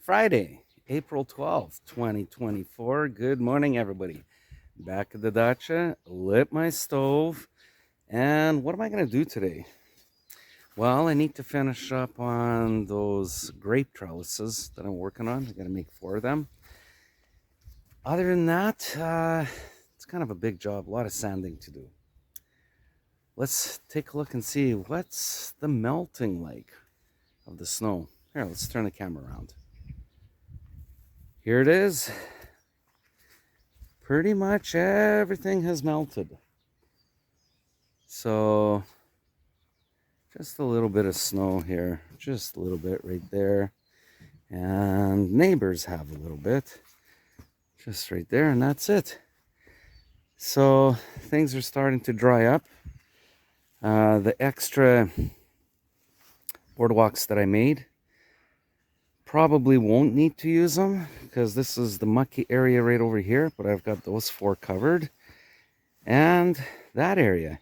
Friday, April 12th, 2024. Good morning, everybody. Back at the dacha, lit my stove, and what am I going to do today? Well, I need to finish up on those grape trellises that I'm working on. I got to make 4 of them. Other than that, it's kind of a big job, a lot of sanding to do. Let's take a look and see what's the melting like of the snow. Here, let's turn the camera around. Here it is. Pretty much everything has melted. So just a little bit of snow here, just a little bit right there. And neighbors have a little bit, just right there, and that's it. So things are starting to dry up. The extra boardwalks that I made, probably won't need to use them because this is the mucky area right over here, but I've got those 4 covered and that area.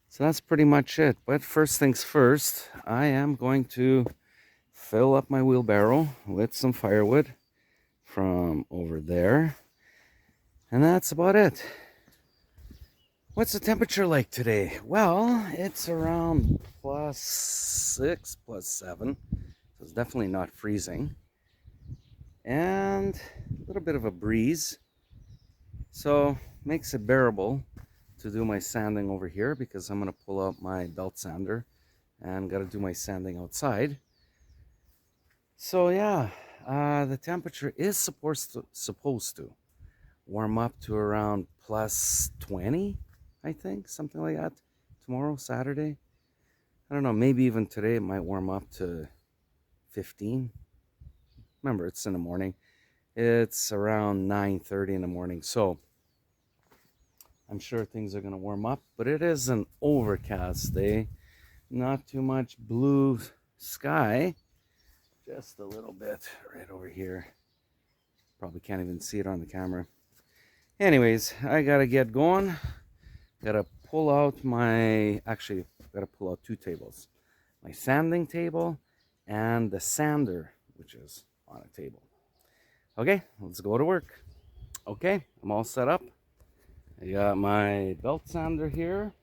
So that's pretty much it. But first things first, I am going to fill up my wheelbarrow with some firewood from over there. And that's about it. What's the temperature like today? Well, it's around +6, +7. So it's definitely not freezing. And a little bit of a breeze. So makes it bearable to do my sanding over here because I'm going to pull out my belt sander and got to do my sanding outside. So yeah, the temperature is supposed to warm up to around +20, I think, something like that. Tomorrow, Saturday. I don't know, maybe even today it might warm up to 15. Remember, it's in the morning. It's around 9:30 in the morning, so I'm sure things are going to warm up, but it is an overcast day. Not too much blue sky, just a little bit right over here. Probably can't even see it on the camera. Anyways, I got to get going. Got to pull out actually, got to pull out 2 tables. My sanding table and the sander, which is on a table. Okay, let's go to work. Okay, I'm all set up. I got my belt sander here.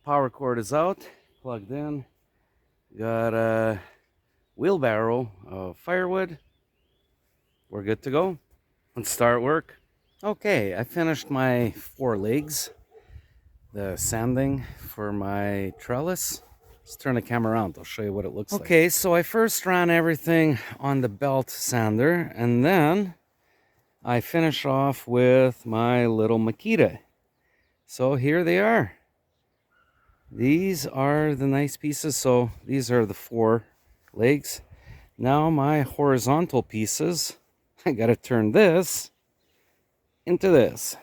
Power cord is out, plugged in. Got a wheelbarrow of firewood. We're good to go. Let's start work. Okay, I finished my 4 legs. The sanding for my trellis. Let's turn the camera around. I'll show you what it looks like. Okay, so I first ran everything on the belt sander, and then I finish off with my little Makita. So here they are. These are the nice pieces. So these are the 4 legs. Now my horizontal pieces, I gotta turn this into this.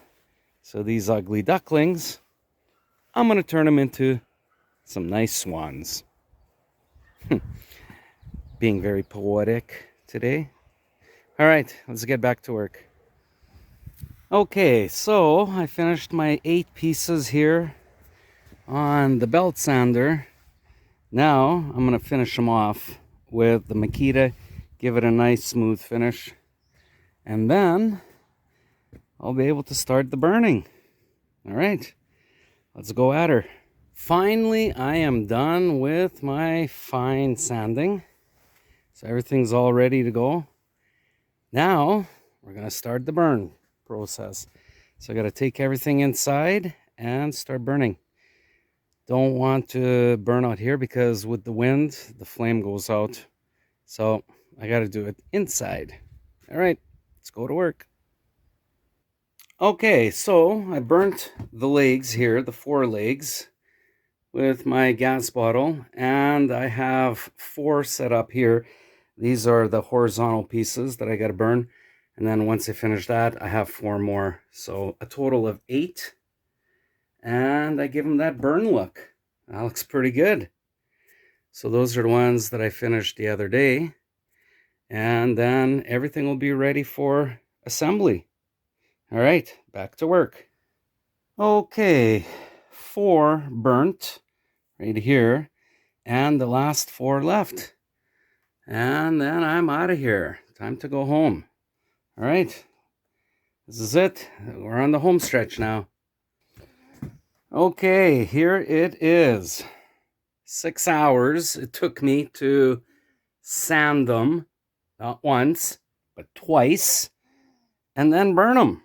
So these ugly ducklings, I'm gonna turn them into some nice swans. Being very poetic today. All right, let's get back to work. Okay, so I finished my 8 pieces here on the belt sander. Now I'm gonna finish them off with the Makita, give it a nice smooth finish, and then I'll be able to start the burning. All right, let's go at her. Finally, I am done with my fine sanding. So everything's all ready to go. Now, we're going to start the burn process. So I got to take everything inside and start burning. Don't want to burn out here because with the wind, the flame goes out. So I got to do it inside. All right, let's go to work. Okay, so I burnt the legs here, the 4 legs, with my gas bottle, and I have 4 set up here. These are the horizontal pieces that I got to burn, and then once I finish that, I have 4 more, so a total of 8, and I give them that burn look. That looks pretty good. So those are the ones that I finished the other day, and then everything will be ready for assembly. All right, back to work. Okay, 4 burnt right here, and the last 4 left. And then I'm out of here. Time to go home. All right. This is it. We're on the home stretch now. Okay, here it is. 6 hours it took me to sand them, not once, but twice, and then burn them.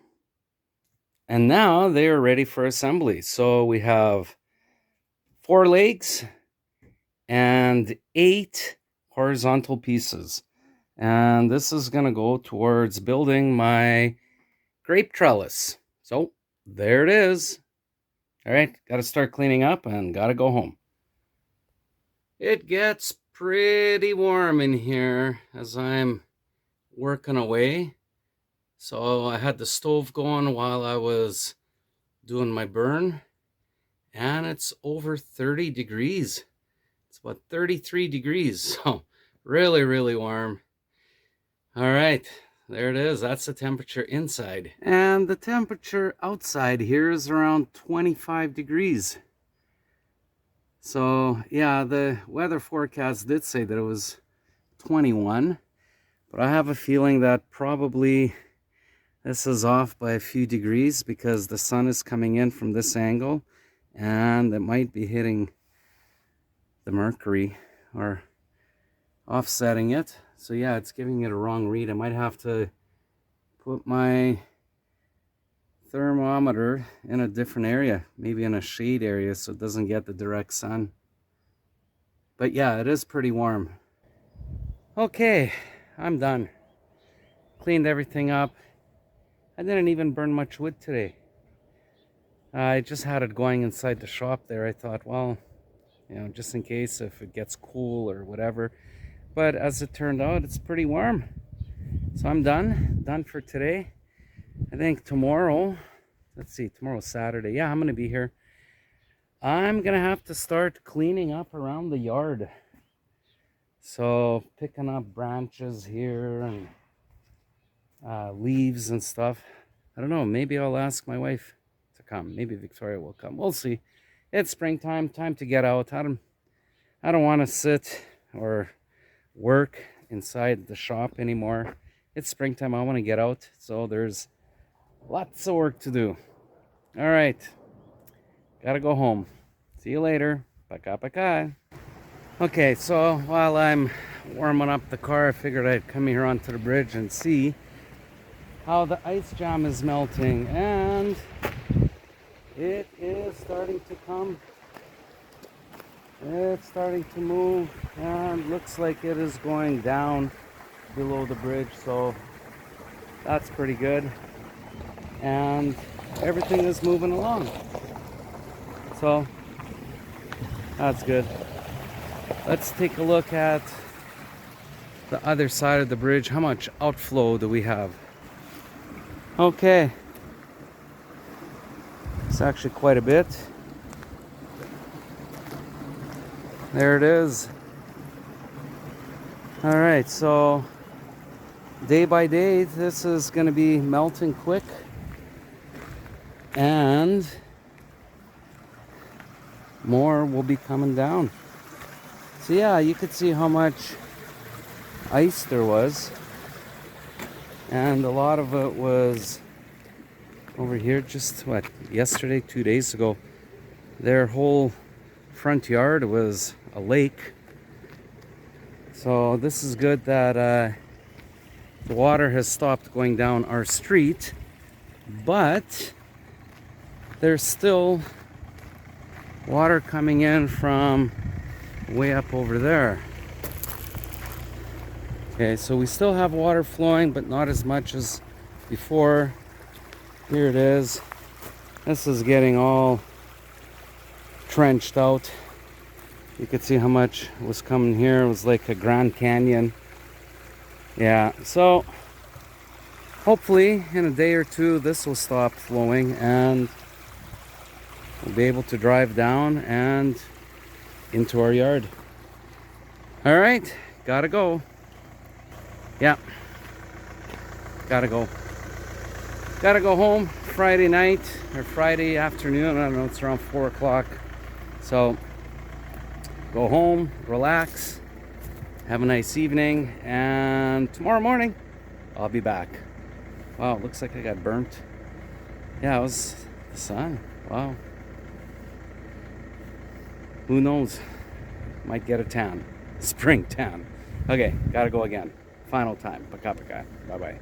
And now they are ready for assembly. So we have 4 legs and 8 horizontal pieces. And this is going to go towards building my grape trellis. So there it is. All right, got to start cleaning up and got to go home. It gets pretty warm in here as I'm working away. So I had the stove going while I was doing my burn, and it's over 30 degrees. It's about 33 degrees, so really, really warm. All right, there it is. That's the temperature inside. And the temperature outside here is around 25 degrees. So yeah, the weather forecast did say that it was 21, but I have a feeling that probably this is off by a few degrees because the sun is coming in from this angle and it might be hitting the mercury or offsetting it. So yeah, it's giving it a wrong read. I might have to put my thermometer in a different area, maybe in a shade area so it doesn't get the direct sun. But yeah, it is pretty warm. Okay, I'm done. Cleaned everything up. I didn't even burn much wood today. I just had it going inside the shop there. I thought, well, you know, just in case if it gets cool or whatever. But as it turned out, it's pretty warm. So I'm done for today. I think tomorrow, let's see, tomorrow's Saturday. Yeah, I'm gonna be here. I'm gonna have to start cleaning up around the yard. So picking up branches here and leaves and stuff. I don't know, maybe I'll ask my wife to come. Maybe Victoria will come. We'll see. It's springtime, time to get out. I don't want to sit or work inside the shop anymore. It's springtime, I want to get out. So there's lots of work to do. All right, gotta go home. See you later. Paka. Okay, so while I'm warming up the car, I figured I'd come here onto the bridge and see how the ice jam is melting, and it is starting to come. It's starting to move and looks like it is going down below the bridge, so that's pretty good. And everything is moving along, so that's good. Let's take a look at the other side of the bridge. How much outflow do we have? Okay, it's actually quite a bit. There it is. All right, so day by day, this is going to be melting quick, and more will be coming down. So yeah, you could see how much ice there was, and a lot of it was over here just yesterday, 2 days ago. Their whole front yard was a lake. So this is good that the water has stopped going down our street, but there's still water coming in from way up over there. Okay, so we still have water flowing, but not as much as before. Here it is. This is getting all trenched out. You could see how much was coming here. It was like a Grand Canyon. Yeah, so hopefully in a day or two this will stop flowing and we'll be able to drive down and into our yard. All right, gotta go. Yeah, gotta go home. Friday night or Friday afternoon, I don't know, it's around 4 o'clock. So go home, relax, Have a nice evening, and tomorrow morning I'll be back. Wow, looks like I got burnt. Yeah, it was the sun. Wow. Who knows? Might get a tan. Spring tan. Okay, gotta go again. Final time. Paka paka. Bye bye.